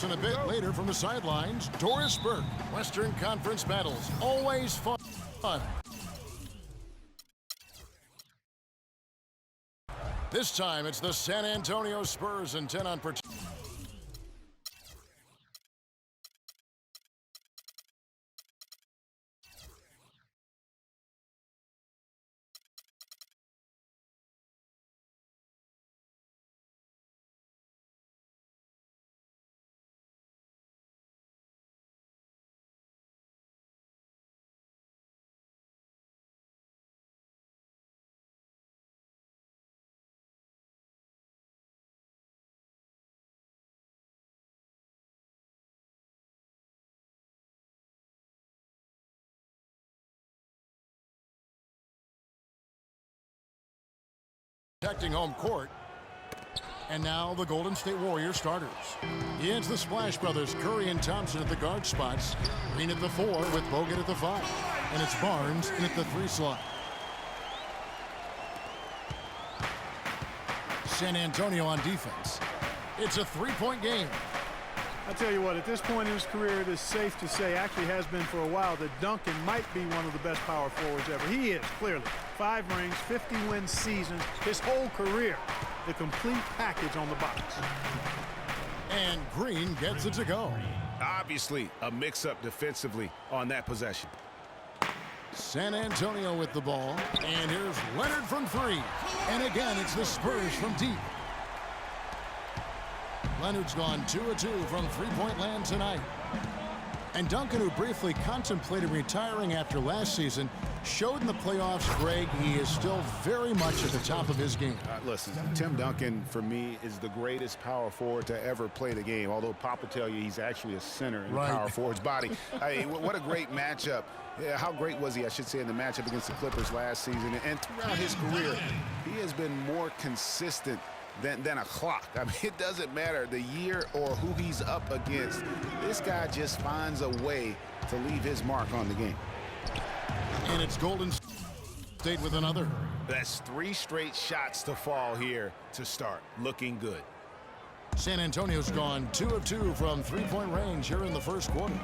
And a bit later from the sidelines, Doris Burke. Western Conference battles, always fun. This time it's the San Antonio Spurs and 10 on protection. Protecting home court. And now the Golden State Warriors starters. It's the Splash Brothers, Curry and Thompson at the guard spots. Green at the 4 with Bogut at the 5. And it's Barnes in at the 3 slot. San Antonio on defense. It's a 3-point game. I tell you what, at this point in his career, it is safe to say, actually has been for a while, that Duncan might be one of the best power forwards ever. He is, clearly. 5 rings, 50-win seasons, his whole career. The complete package on the box. And Green gets it to go. Obviously, a mix-up defensively on that possession. San Antonio with the ball. And here's Leonard from 3. And again, it's the Spurs from deep. Leonard's gone 2 of 2 from three-point land tonight. And Duncan, who briefly contemplated retiring after last season, showed in the playoffs, Greg, he is still very much at the top of his game. Listen, Tim Duncan, for me, is the greatest power forward to ever play the game, although Pop will tell you he's actually a center in the power forward's body. Hey, what a great matchup. Yeah, how great was he, I should say, in the matchup against the Clippers last season. And throughout his career, he has been more consistent than a clock. I mean, it doesn't matter the year or who he's up against. This guy just finds a way to leave his mark on the game. And it's Golden State with another. That's 3 straight shots to fall here to start. Looking good. San Antonio's gone 2 of 2 from three-point range here in the first quarter.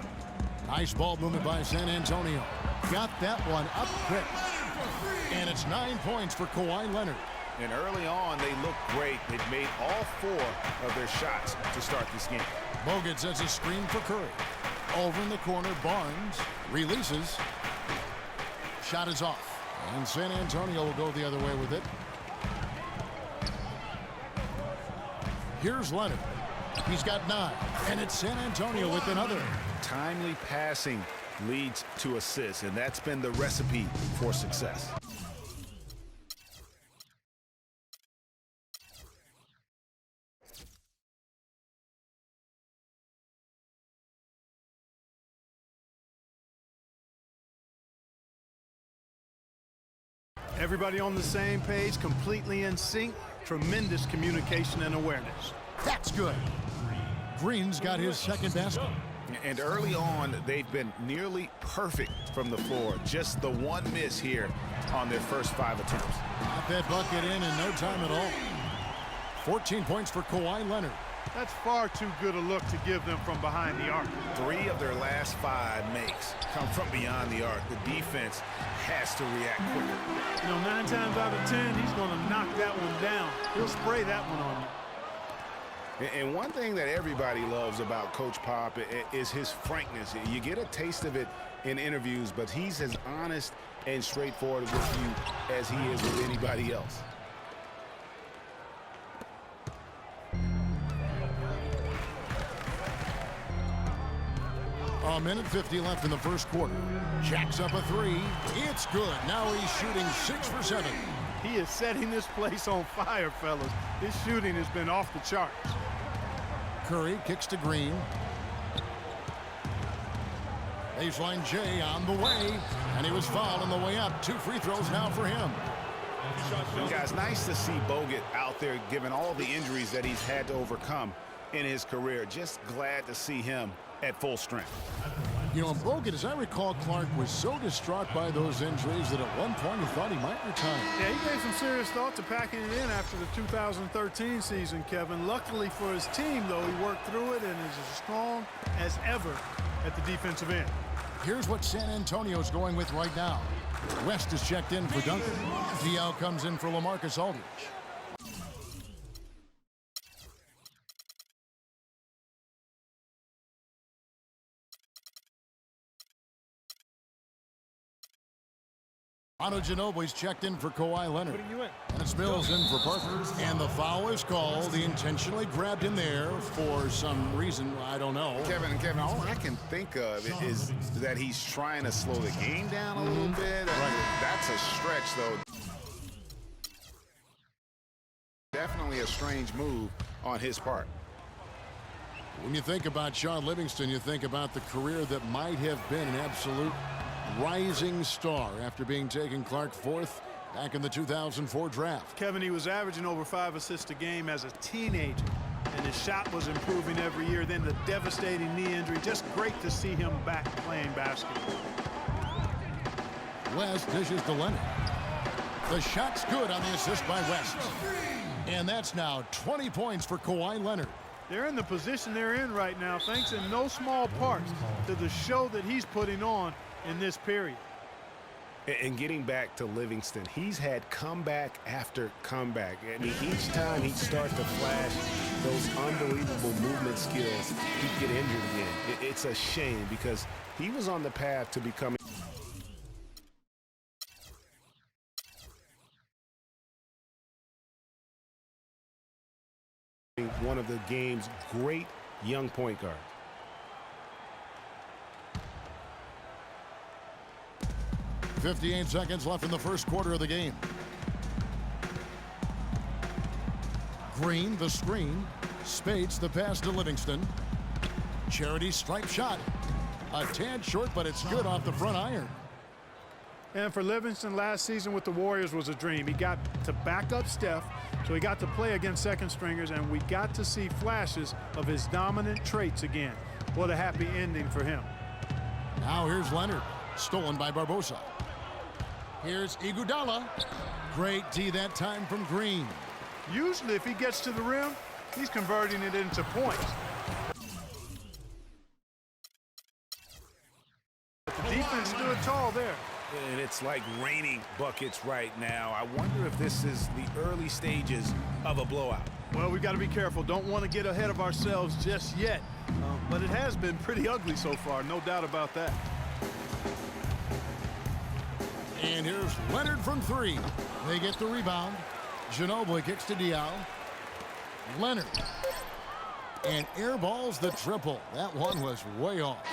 Nice ball movement by San Antonio. Got that one up quick. And it's 9 points for Kawhi Leonard. And early on, they looked great. They've made all 4 of their shots to start this game. Bogut sets a screen for Curry. Over in the corner, Barnes releases. Shot is off. And San Antonio will go the other way with it. Here's Leonard. He's got 9. And it's San Antonio with another. Timely passing leads to assists, and that's been the recipe for success. Everybody on the same page, completely in sync, tremendous communication and awareness. That's good. Green's got his second basket. And early on, they've been nearly perfect from the floor. Just the one miss here on their first 5 attempts. Got that bucket in no time at all. 14 points for Kawhi Leonard. That's far too good a look to give them from behind the arc. 3 of their last 5 makes come from beyond the arc. The defense has to react quicker. You know, 9 times out of 10, he's going to knock that one down. He'll spray that one on you. And one thing that everybody loves about Coach Pop is his frankness. You get a taste of it in interviews, but he's as honest and straightforward with you as he is with anybody else. A minute 50 left in the first quarter. Jacks up a 3. It's good. Now he's shooting 6 for 7. He is setting this place on fire, fellas. His shooting has been off the charts. Curry kicks to Green. Baseline J on the way. And he was fouled on the way up. 2 free throws now for him. Guys, nice to see Bogut out there given all the injuries that he's had to overcome in his career. Just glad to see him at full strength. You know, Bogut, as I recall, Clark was so distraught by those injuries that at one point he thought he might retire. Yeah, he gave some serious thought to packing it in after the 2013 season, Kevin. Luckily for his team, though, he worked through it and is as strong as ever at the defensive end. Here's what San Antonio's going with right now. West is checked in for Duncan. Diaw comes in for LaMarcus Aldridge. Manu Ginobili's checked in for Kawhi Leonard. And it's Mills in for Parker. And the foul is called. He intentionally grabbed him there for some reason. I don't know. Kevin, all I can think of is that he's trying to slow the game down a little bit. That's a stretch, though. Definitely a strange move on his part. When you think about Shaun Livingston, you think about the career that might have been an absolute rising star after being taken Clark fourth back in the 2004 draft. Kevin, he was averaging over 5 assists a game as a teenager, and his shot was improving every year. Then the devastating knee injury. Just great to see him back playing basketball. West dishes to Leonard. The shot's good on the assist by West. And that's now 20 points for Kawhi Leonard. They're in the position they're in right now, thanks in no small part to the show that he's putting on in this period. And getting back to Livingston, he's had comeback after comeback. I mean, each time he'd start to flash those unbelievable movement skills, he'd get injured again. It's a shame because he was on the path to becoming one of the game's great young point guards. 58 seconds left in the first quarter of the game. Green, the screen. Spades, the pass to Livingston. Charity stripe shot. A tad short, but it's good off the front iron. And for Livingston, last season with the Warriors was a dream. He got to back up Steph, so he got to play against second stringers, and we got to see flashes of his dominant traits again. What a happy ending for him. Now here's Leonard, stolen by Barbosa. Here's Iguodala. Great D that time from Green. Usually if he gets to the rim, he's converting it into points. But the defense stood tall there. And it's like raining buckets right now. I wonder if this is the early stages of a blowout. Well, we've got to be careful. Don't want to get ahead of ourselves just yet. But it has been pretty ugly so far, no doubt about that. And here's Leonard from three. They get the rebound. Ginobili kicks to Diaw. Leonard. And airballs the triple. That one was way off.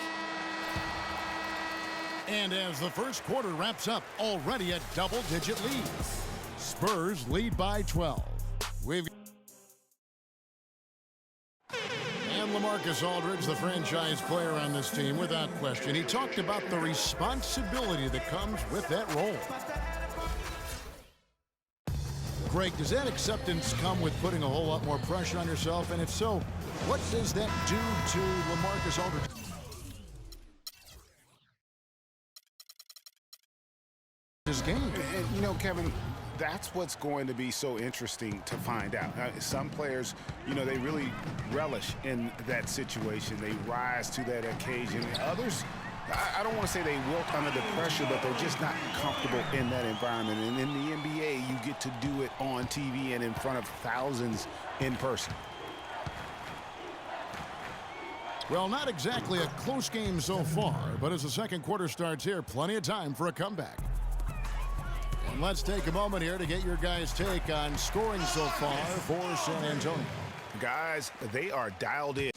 And as the first quarter wraps up, already a double-digit lead. Spurs lead by 12. And LaMarcus Aldridge, the franchise player on this team, without question. He talked about the responsibility that comes with that role. Greg, does that acceptance come with putting a whole lot more pressure on yourself? And if so, what does that do to LaMarcus Aldridge? His game. And, you know, Kevin, that's what's going to be so interesting to find out. Some players, you know, they really relish in that situation. They rise to that occasion. Others, I don't want to say they wilt under the pressure, but they're just not comfortable in that environment. And in the NBA, you get to do it on TV and in front of thousands in person. Well, not exactly a close game so far, but as the second quarter starts here, plenty of time for a comeback. And let's take a moment here to get your guys' take on scoring so far for San Antonio. Guys, they are dialed in.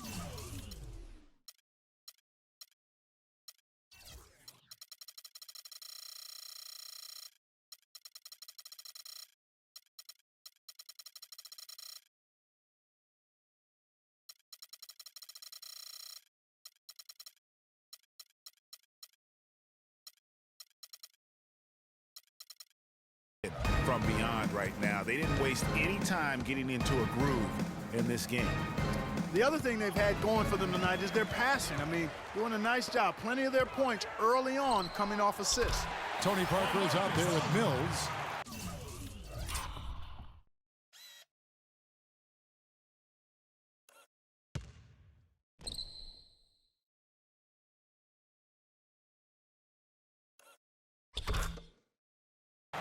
From beyond right now. They didn't waste any time getting into a groove in this game. The other thing they've had going for them tonight is their passing. I mean, doing a nice job. Plenty of their points early on coming off assists. Tony Parker is out there with Mills.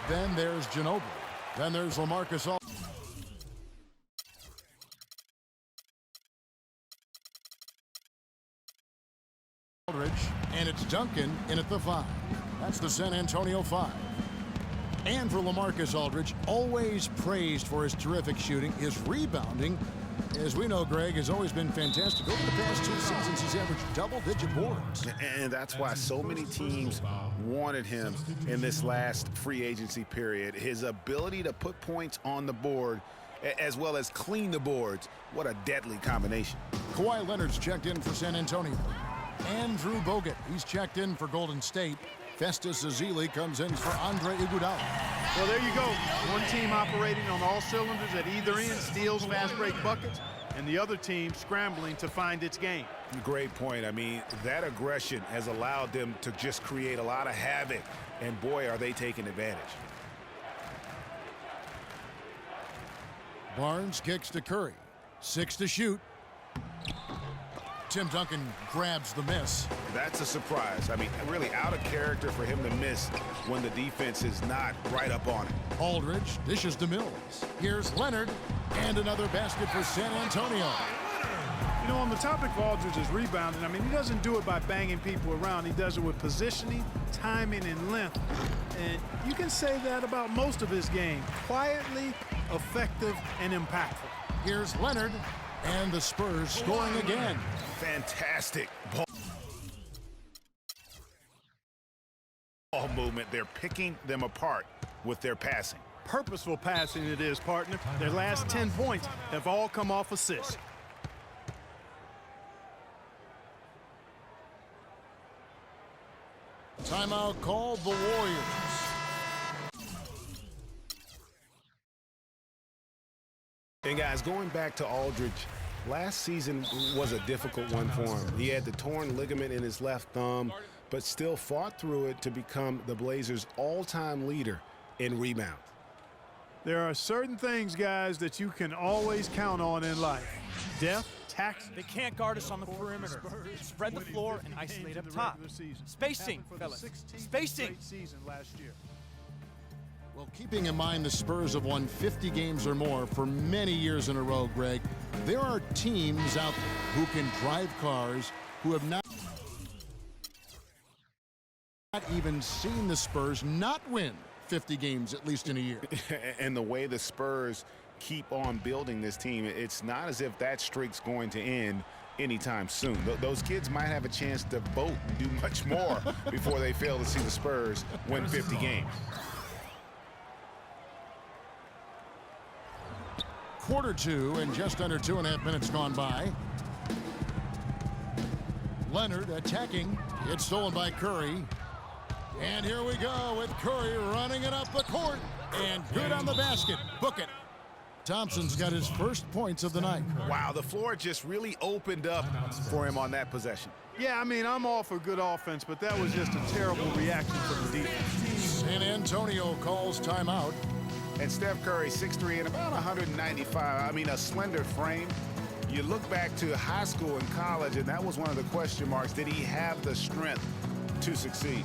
Then there's Ginobili. Then there's LaMarcus Aldridge. And it's Duncan in at the 5. That's the San Antonio 5. And for LaMarcus Aldridge, always praised for his terrific shooting, his rebounding, as we know, Greg, has always been fantastic. Over the past 2 seasons, he's averaged double-digit boards. And that's why so many teams wanted him in this last free agency period. His ability to put points on the board as well as clean the boards. What a deadly combination. Kawhi Leonard's checked in for San Antonio. Andrew Bogut, he's checked in for Golden State. Festus Ezeli comes in for Andre Iguodala. Well, there you go. One team operating on all cylinders at either end, steals, fast break buckets, and the other team scrambling to find its game. Great point. I mean, that aggression has allowed them to just create a lot of havoc, and boy, are they taking advantage. Barnes kicks to Curry. 6 to shoot. Tim Duncan grabs the miss. That's a surprise. I mean, really out of character for him to miss when the defense is not right up on it. Aldridge dishes to Mills. Here's Leonard, and another basket for San Antonio. You know, on the topic of Aldridge's rebounding, I mean, he doesn't do it by banging people around. He does it with positioning, timing, and length. And you can say that about most of his game. Quietly, effective, and impactful. Here's Leonard, and the Spurs scoring again. Fantastic ball movement. They're picking them apart with their passing. Purposeful passing it is, partner. Their last 10 points have all come off assists. Timeout called the Warriors. And guys, going back to Aldridge, last season was a difficult one for him. He had the torn ligament in his left thumb, but still fought through it to become the Blazers' all-time leader in rebound. There are certain things, guys, that you can always count on in life. Depth, tax. They can't guard us on the perimeter. Spread the floor and isolate up top. Spacing, fellas. Spacing. Well, keeping in mind the Spurs have won 50 games or more for many years in a row, Greg, there are teams out there who can drive cars who have not even seen the Spurs not win 50 games, at least in a year. And the way the Spurs keep on building this team, it's not as if that streak's going to end anytime soon. Those kids might have a chance to vote and do much more before they fail to see the Spurs win 50 games. Quarter 2 and just under 2.5 minutes gone by. Leonard attacking. It's stolen by Curry. And here we go with Curry running it up the court. And good on the basket. Book it. Thompson's got his first points of the night. Wow, the floor just really opened up for him on that possession. Yeah, I mean, I'm all for good offense, but that was just a terrible reaction from the defense. San Antonio calls timeout. And Steph Curry, 6'3" and about 195. I mean, a slender frame. You look back to high school and college, and that was one of the question marks. Did he have the strength to succeed?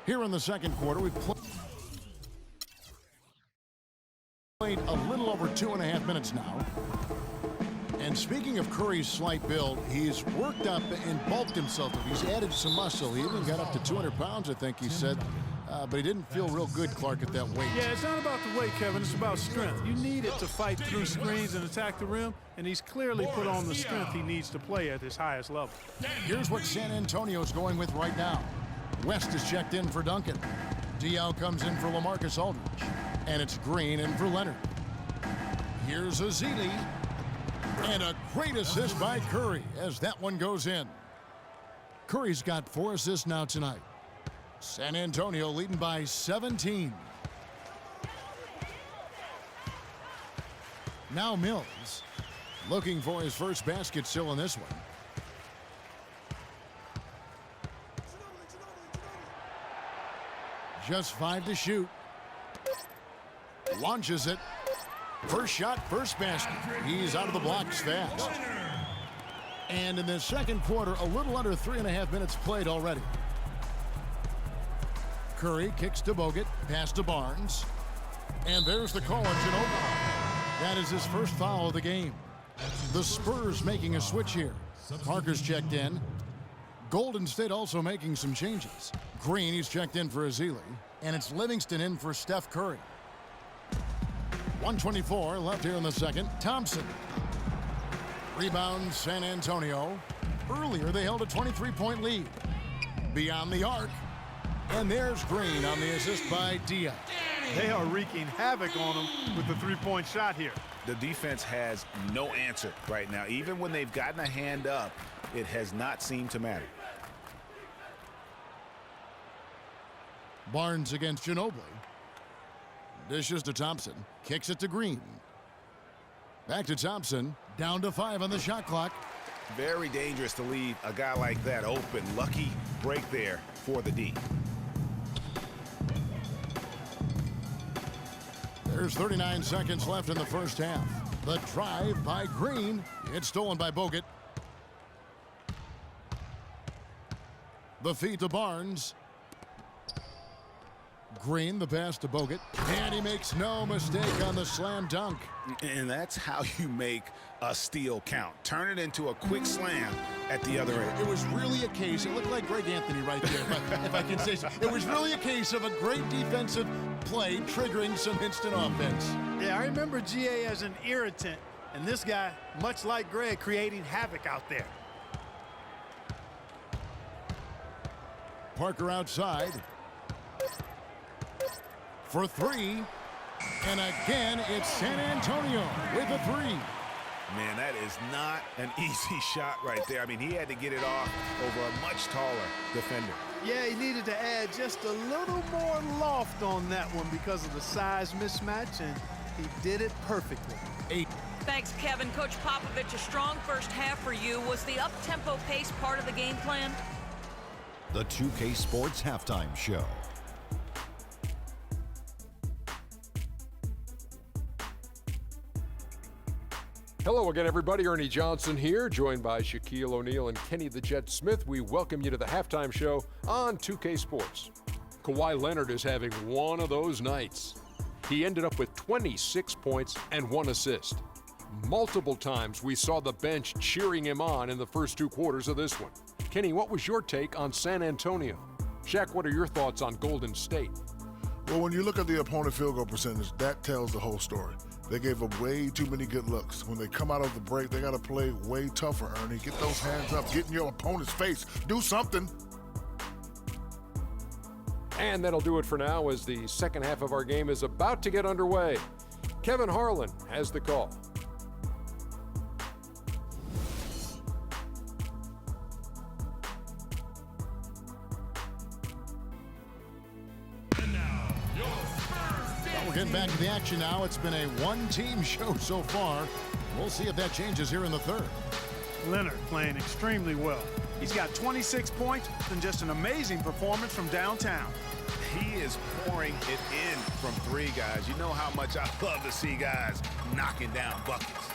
Here in the second quarter, we play. a little over 2.5 minutes now. And speaking of Curry's slight build, he's worked up and bulked himself. He's added some muscle. He even got up to 200 pounds, I think he said. But he didn't feel real good, Clark, at that weight. Yeah, it's not about the weight, Kevin. It's about strength. You need it to fight through screens and attack the rim, and he's clearly put on the strength he needs to play at his highest level. Here's what San Antonio's going with right now. West is checked in for Duncan. Diaw comes in for LaMarcus Aldridge. And it's Green in for Leonard. Here's Ezeli. And a great assist by Curry as that one goes in. Curry's got 4 assists now tonight. San Antonio leading by 17. Now Mills looking for his first basket still in this one. Just 5 to shoot. Launches it. First shot, first basket. He's out of the blocks fast. And in the second quarter, a little under 3.5 minutes played already. Curry kicks to Bogut, pass to Barnes. And there's the call on Ginobili. That is his first foul of the game. The Spurs making a switch here. Parker's checked in. Golden State also making some changes. Green, he's checked in for Ezeli. And it's Livingston in for Steph Curry. 1:24 left here in the second. Thompson. Rebound San Antonio. Earlier they held a 23-point lead. Beyond the arc. And there's Green on the assist by Diaw. They are wreaking havoc on him with the three-point shot here. The defense has no answer right now. Even when they've gotten a hand up, it has not seemed to matter. Barnes against Ginobili. Dishes to Thompson. Kicks it to Green. Back to Thompson. Down to 5 on the shot clock. Very dangerous to leave a guy like that open. Lucky break there for the D. There's 39 seconds left in the first half. The drive by Green. It's stolen by Bogut. The feed to Barnes. Green, the pass to Bogut. And he makes no mistake on the slam dunk. And that's how you make a steal count. Turn it into a quick slam at the other end. It was really a case, it looked like Greg Anthony right there, if I can say so. It was really a case of a great defensive play triggering some instant offense. Yeah, I remember GA as an irritant, and this guy, much like Greg, creating havoc out there. Parker outside. For 3. And again, it's San Antonio with a 3. Man, that is not an easy shot right there. I mean, he had to get it off over a much taller defender. Yeah, he needed to add just a little more loft on that one because of the size mismatch, and he did it perfectly. 8. Thanks, Kevin. Coach Popovich, a strong first half for you. Was the up-tempo pace part of the game plan? The 2K Sports Halftime Show. Hello again, everybody. Ernie Johnson here, joined by Shaquille O'Neal and Kenny the Jet Smith. We welcome you to the halftime show on 2K Sports. Kawhi Leonard is having one of those nights. He ended up with 26 points and 1 assist. Multiple times we saw the bench cheering him on in the first 2 quarters of this one. Kenny, what was your take on San Antonio? Shaq, what are your thoughts on Golden State? Well, when you look at the opponent field goal percentage, that tells the whole story. They gave up way too many good looks. When they come out of the break, they got to play way tougher, Ernie. Get those hands up. Get in your opponent's face. Do something. And that'll do it for now as the second half of our game is about to get underway. Kevin Harlan has the call. We're getting back to the action now. It's been a one-team show so far. We'll see if that changes here in the third. Leonard playing extremely well. He's got 26 points and just an amazing performance from downtown. He is pouring it in from 3, guys. You know how much I love to see guys knocking down buckets.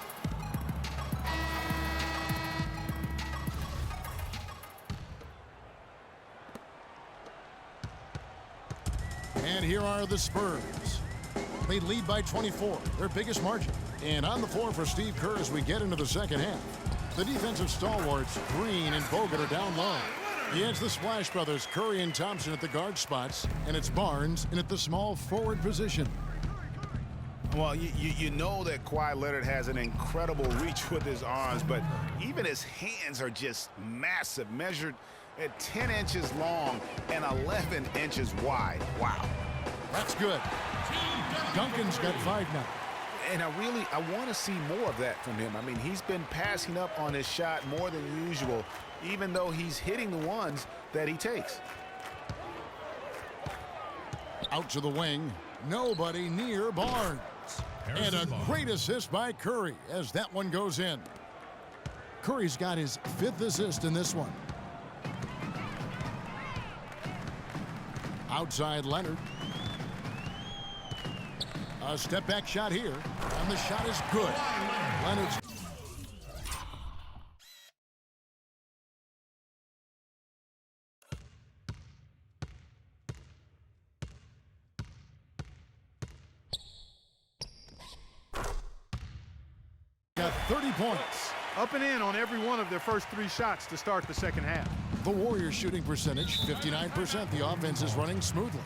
And here are the Spurs. They lead by 24, their biggest margin. And on the floor for Steve Kerr as we get into the second half. The defensive stalwarts, Green and Bogut, are down low. It's the Splash Brothers, Curry and Thompson at the guard spots, and it's Barnes in at the small forward position. Well, you know that Kawhi Leonard has an incredible reach with his arms, but even his hands are just massive, measured at 10 inches long and 11 inches wide. Wow. That's good. Duncan's got 5 now. And I want to see more of that from him. I mean, he's been passing up on his shot more than usual, even though he's hitting the ones that he takes. Out to the wing. Nobody near Barnes. And a great assist by Curry as that one goes in. Curry's got his 5th assist in this one. Outside Leonard. A step back shot here, and the shot is good. Leonard's got 30 points. Up and in on every one of their first 3 shots to start the second half. The Warriors shooting percentage, 59%. The offense is running smoothly.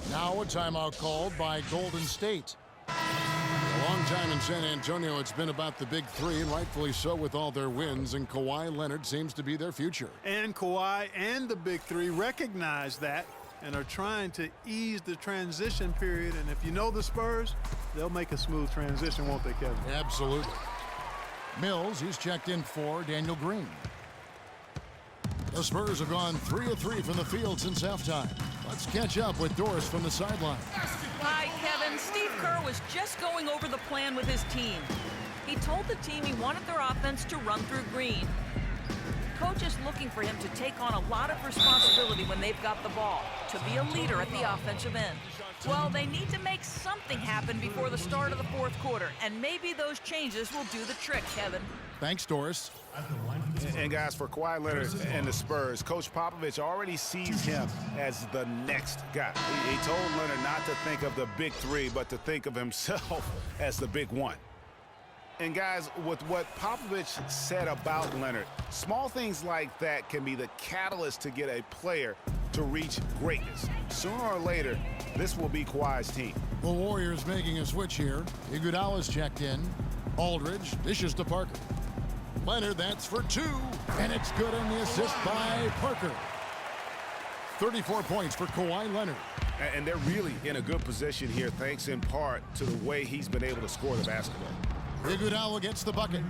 Now a timeout called by Golden State. A long time in San Antonio, it's been about the big 3, and rightfully so with all their wins, and Kawhi Leonard seems to be their future. And Kawhi and the big 3 recognize that and are trying to ease the transition period. And if you know the Spurs, they'll make a smooth transition, won't they, Kevin? Absolutely. Mills, he's checked in for Daniel Green. The Spurs have gone 3 of 3 from the field since halftime. Let's catch up with Doris from the sideline. Hi, Kevin. Steve Kerr was just going over the plan with his team. He told the team he wanted their offense to run through Green. Coach is looking for him to take on a lot of responsibility when they've got the ball, to be a leader at the offensive end. Well, they need to make something happen before the start of the 4th quarter, and maybe those changes will do the trick, Kevin. Thanks, Doris. And guys, for Kawhi Leonard and the Spurs, Coach Popovich already sees him as the next guy. He told Leonard not to think of the big 3, but to think of himself as the big 1. And guys, with what Popovich said about Leonard, small things like that can be the catalyst to get a player to reach greatness. Sooner or later, this will be Kawhi's team. The Warriors making a switch here. Iguodala's checked in. Aldridge dishes to Parker. Leonard, that's for 2, and it's good on the assist by Parker. 34 points for Kawhi Leonard. And they're really in a good position here, thanks in part to the way he's been able to score the basketball. Iguodala gets the bucket.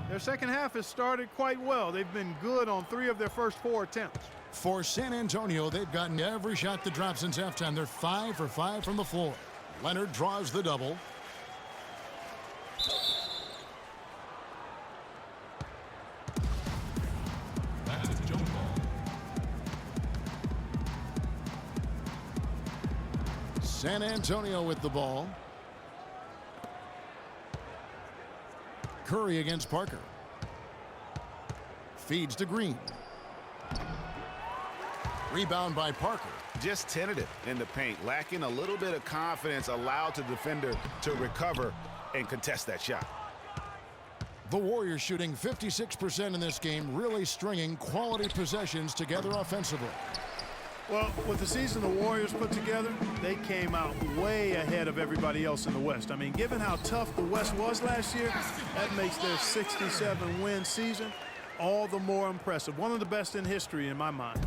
Their second half has started quite well. They've been good on 3 of their first 4 attempts. For San Antonio, they've gotten every shot that dropped since halftime. They're 5 for 5 from the floor. Leonard draws the double. San Antonio with the ball. Curry against Parker. Feeds to Green. Rebound by Parker. Just tentative in the paint, lacking a little bit of confidence, allowed the defender to recover and contest that shot. The Warriors shooting 56% in this game, really stringing quality possessions together offensively. Well, with the season the Warriors put together, they came out way ahead of everybody else in the West. I mean, given how tough the West was last year, that makes their 67-win season all the more impressive. One of the best in history in my mind.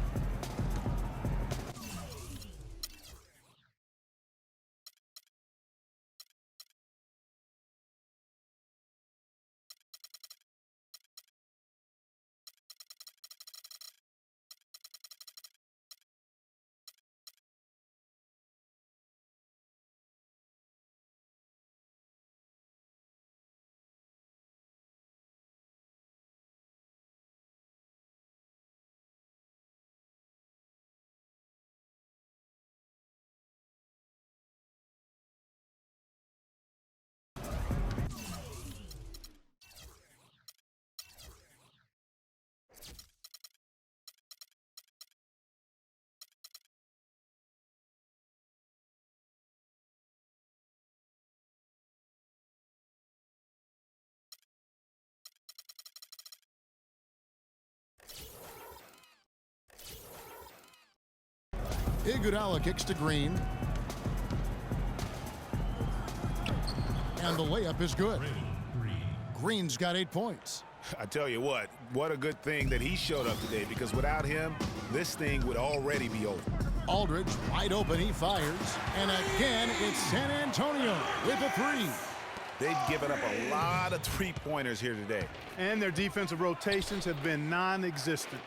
Iguodala kicks to Green. And the layup is good. Green's got 8 points. I tell you what a good thing that he showed up today, because without him, this thing would already be over. Aldridge wide open, he fires. And again, it's San Antonio with a 3. They've given up a lot of three-pointers here today. And their defensive rotations have been non-existent.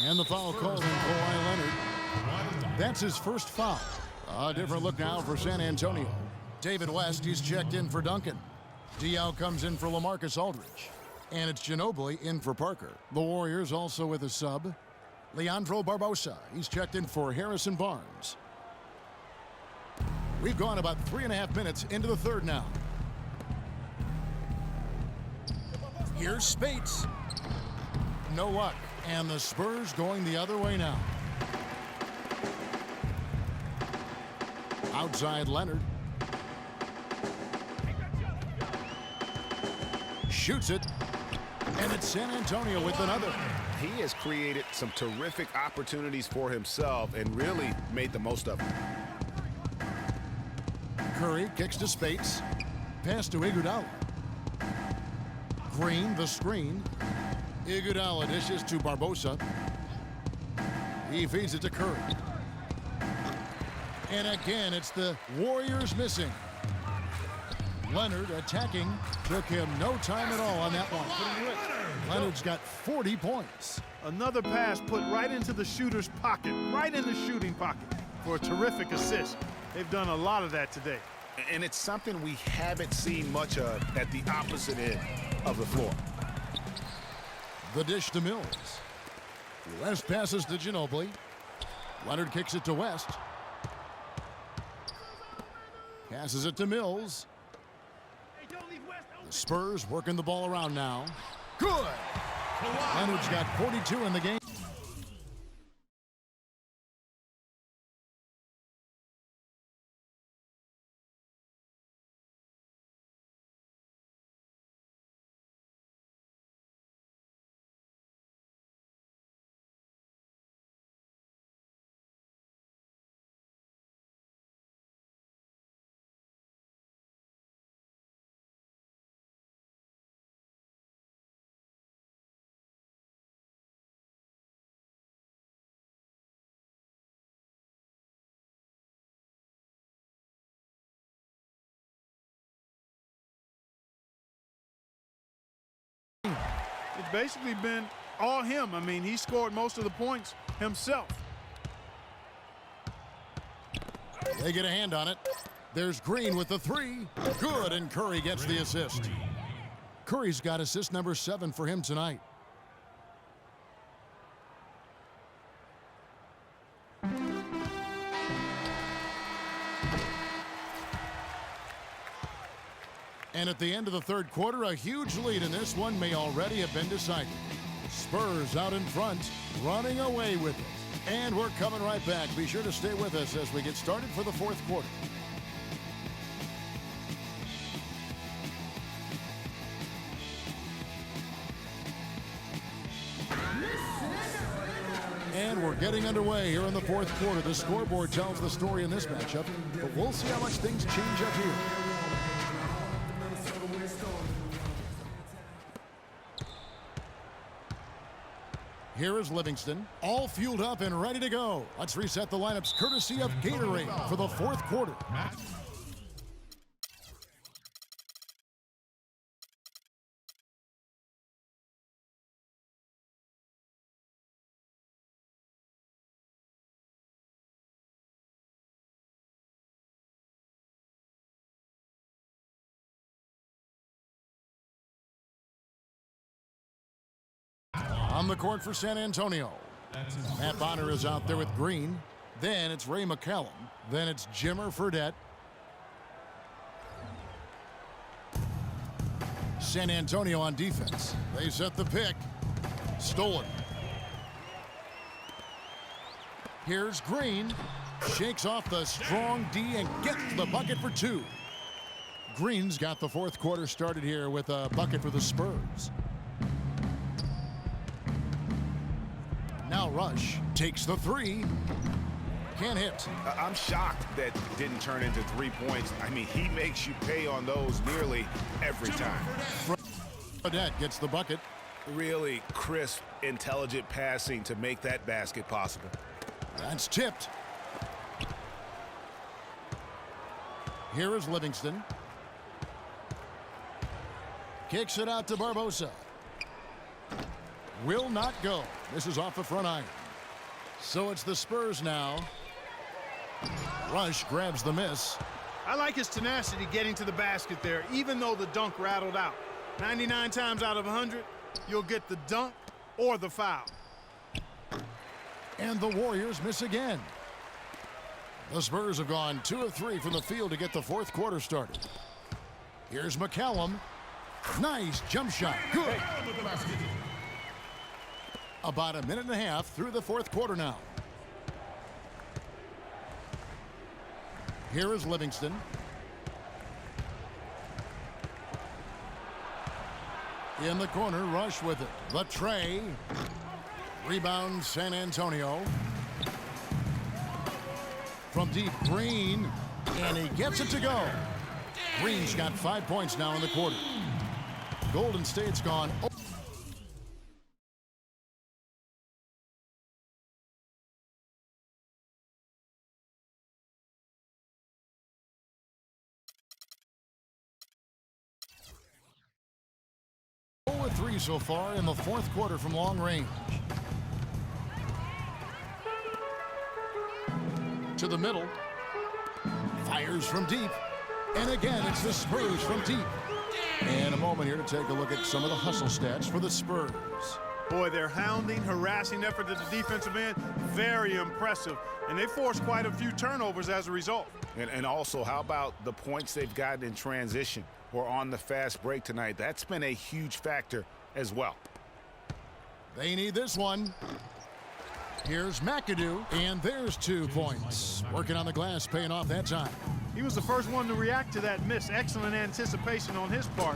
And the foul called on Kawhi Leonard. That's his first foul. A different look now for San Antonio. David West, he's checked in for Duncan. Diaw comes in for LaMarcus Aldridge. And it's Ginobili in for Parker. The Warriors also with a sub. Leandro Barbosa, he's checked in for Harrison Barnes. We've gone about 3.5 minutes into the third now. Here's Spates. No luck. And the Spurs going the other way now. Outside Leonard. Shoots it. And it's San Antonio with another. He has created some terrific opportunities for himself and really made the most of them. Curry kicks to Spates. Pass to Iguodala. Green, the screen. Iguodala dishes to Barbosa. He feeds it to Curry. And again, it's the Warriors missing. Leonard attacking. Took him no time at all on that one. Leonard's got 40 points. Another pass put right into the shooter's pocket, right in the shooting pocket for a terrific assist. They've done a lot of that today. And it's something we haven't seen much of at the opposite end of the floor. The dish to Mills. West passes to Ginobili. Leonard kicks it to West. Passes it to Mills. The Spurs working the ball around now. Good! Leonard's got 42 in the game. It's basically been all him. I mean, he scored most of the points himself. They get a hand on it. There's Green with the 3. Good, and Curry gets the assist. Curry's got assist number 7 for him tonight. And at the end of the third quarter, a huge lead in this one may already have been decided. Spurs out in front, running away with it. And we're coming right back. Be sure to stay with us as we get started for the fourth quarter. And we're getting underway here in the fourth quarter. The scoreboard tells the story in this matchup, but we'll see how much things change up here. Here is Livingston, all fueled up and ready to go. Let's reset the lineups courtesy of Gatorade for the fourth quarter. On the court for San Antonio. Matt Bonner is out there with Green. Then it's Ray McCallum. Then it's Jimmer Fredette. San Antonio on defense. They set the pick. Stolen. Here's Green. Shakes off the strong D and gets the bucket for 2. Green's got the fourth quarter started here with a bucket for the Spurs. Now Rush takes the 3. Can't hit. I'm shocked that didn't turn into 3 points. I mean, he makes you pay on those nearly every time. Fredette gets the bucket. Really crisp, intelligent passing to make that basket possible. That's tipped. Here is Livingston. Kicks it out to Barbosa. Will not go. This is off the front iron. So it's the Spurs now. Rush grabs the miss. I like his tenacity getting to the basket there, even though the dunk rattled out. 99 times out of 100, you'll get the dunk or the foul. And the Warriors miss again. The Spurs have gone 2 of 3 from the field to get the fourth quarter started. Here's McCallum. Nice jump shot. Good. About a minute and a half through the fourth quarter now. Here is Livingston. In the corner, Rush with it. The tray. Rebound, San Antonio. From deep, Green. And he gets it to go. Green's got 5 points now in the quarter. Golden State's gone. With 3 so far in the fourth quarter from long range. To the middle. Fires from deep. And again, it's the Spurs from deep. And a moment here to take a look at some of the hustle stats for the Spurs. Boy, their hounding, harassing effort at the defensive end, very impressive. And they forced quite a few turnovers as a result. And also, how about the points they've gotten in transition or on the fast break tonight? That's been a huge factor as well. They need this one. Here's McAdoo, and there's 2 points. Working on the glass, paying off that time. He was the first one to react to that miss. Excellent anticipation on his part.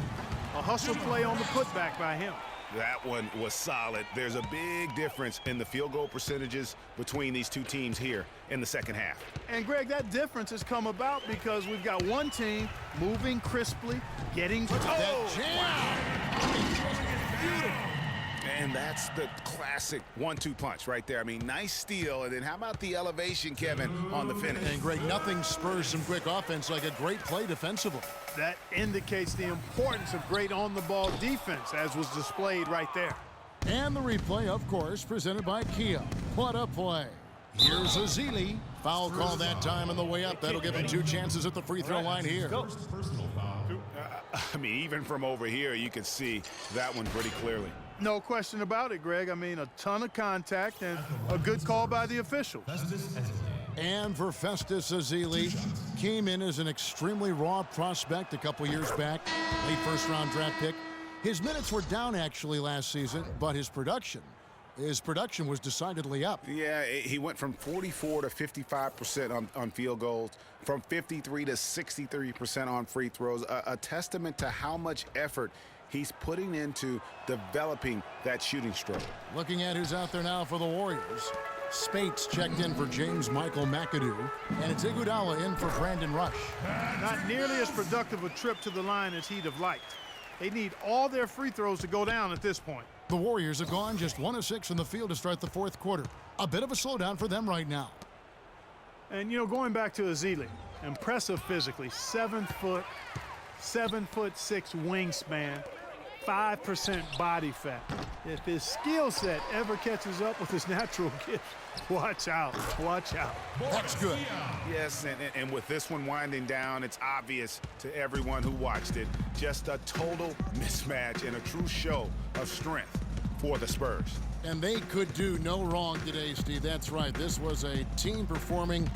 A hustle play on the putback by him. That one was solid. There's a big difference in the field goal percentages between these two teams here in the second half. And, Greg, that difference has come about because we've got one team moving crisply, getting to that jam. Beautiful. And that's the classic 1-2 punch right there. I mean, nice steal. And then how about the elevation, Kevin, on the finish? And, Greg, nothing spurs some quick offense like a great play defensively. That indicates the importance of great on-the-ball defense, as was displayed right there. And the replay, of course, presented by Kia. What a play. Here's Ezeli. Foul call that time on the way up. That'll give him 2 chances at the free throw line here. I mean, even from over here, you could see that one pretty clearly. No question about it, Greg. I mean, a ton of contact and a good call by the officials. And for Festus Ezeli, came in as an extremely raw prospect a couple years back, late first-round draft pick. His minutes were down actually last season, but his production was decidedly up. Yeah, he went from 44 to 55% on field goals, from 53 to 63% on free throws, a testament to how much effort he's putting into developing that shooting stroke. Looking at who's out there now for the Warriors. Spates checked in for James Michael McAdoo, and it's Iguodala in for Brandon Rush. Not nearly as productive a trip to the line as he'd have liked. They need all their free throws to go down at this point. The Warriors have gone just 1 of 6 from the field to start the fourth quarter. A bit of a slowdown for them right now. And, you know, going back to Ezeli, impressive physically, 7 foot, 7'6" wingspan, 5% body fat. If his skill set ever catches up with his natural gift, watch out, watch out. That's good. Yes, and with this one winding down, it's obvious to everyone who watched it, just a total mismatch and a true show of strength for the Spurs. And they could do no wrong today, Steve. That's right. This was a team performing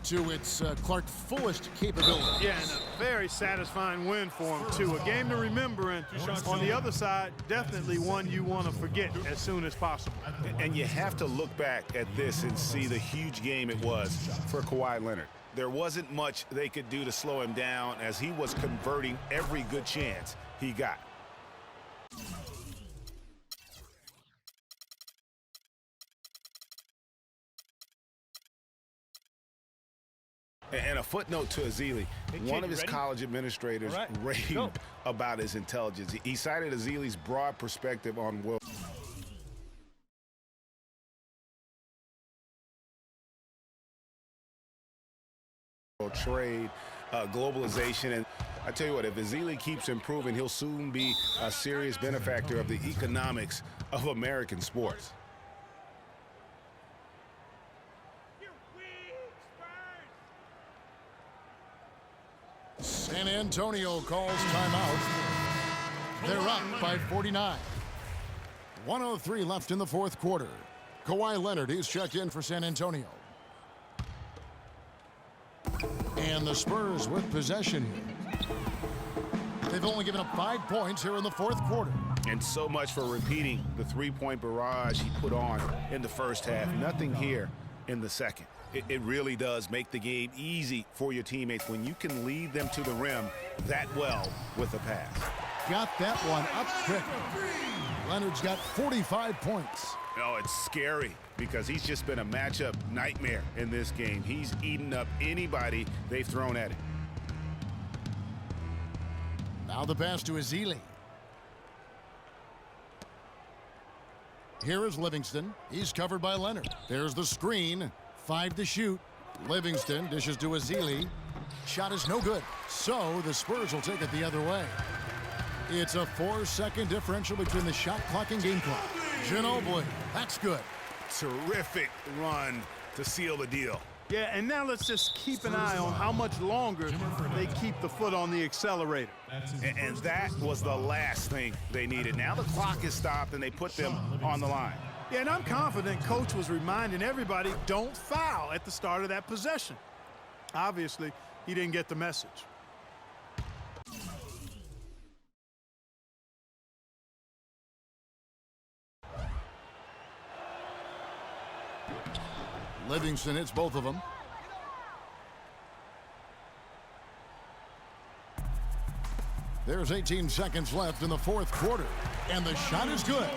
to its Clark fullest capability. Yeah, and a very satisfying win for him, too. A game to remember, and on the other side, definitely one you want to forget as soon as possible. And you have to look back at this and see the huge game it was for Kawhi Leonard. There wasn't much they could do to slow him down as he was converting every good chance he got. And a footnote to Ezeli, one of his college administrators raved about his intelligence. He cited Ezeli's broad perspective on world trade, globalization, and I tell you what, if Ezeli keeps improving, he'll soon be a serious benefactor of the economics of American sports. San Antonio calls timeout. They're up by 49. 1:03 left in the fourth quarter. Kawhi Leonard is checked in for San Antonio. And the Spurs with possession here. They've only given up 5 points here in the fourth quarter. And so much for repeating the three-point barrage he put on in the first half. Nothing here in the second. It really does make the game easy for your teammates when you can lead them to the rim that well with a pass. Got that one up quick. Leonard's got 45 points. Oh, it's scary because he's just been a matchup nightmare in this game. He's eaten up anybody they've thrown at him. Now the pass to Ezeli. Here is Livingston. He's covered by Leonard. There's the screen. 5 to shoot. Livingston dishes to Ezeli. Shot is no good. So the Spurs will take it the other way. It's a 4-second differential between the shot clock and game clock. Ginobili, that's good. Terrific run to seal the deal. Yeah, and now let's just keep an eye on how much longer they keep the foot on the accelerator. And that was the last thing they needed. Now the clock is stopped and they put them on the line. Yeah, and I'm confident Coach was reminding everybody, don't foul at the start of that possession. Obviously, he didn't get the message. Livingston hits both of them. There's 18 seconds left in the fourth quarter, and the shot is good.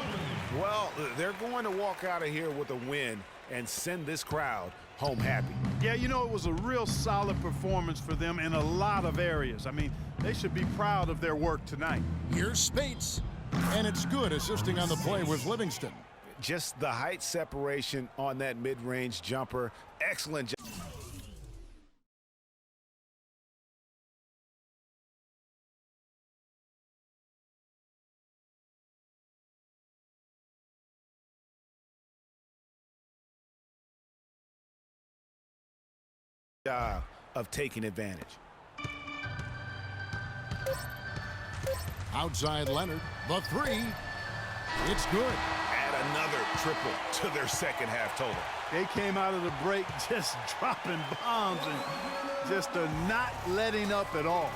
Well, they're going to walk out of here with a win and send this crowd home happy. Yeah, you know, it was a real solid performance for them in a lot of areas. I mean, they should be proud of their work tonight. Here's Spates, and it's good assisting on the play with Livingston. Just the height separation on that mid-range jumper. Excellent job. Of taking advantage. Outside Leonard, the three. It's good. Add another triple to their second half total. They came out of the break just dropping bombs and just not letting up at all.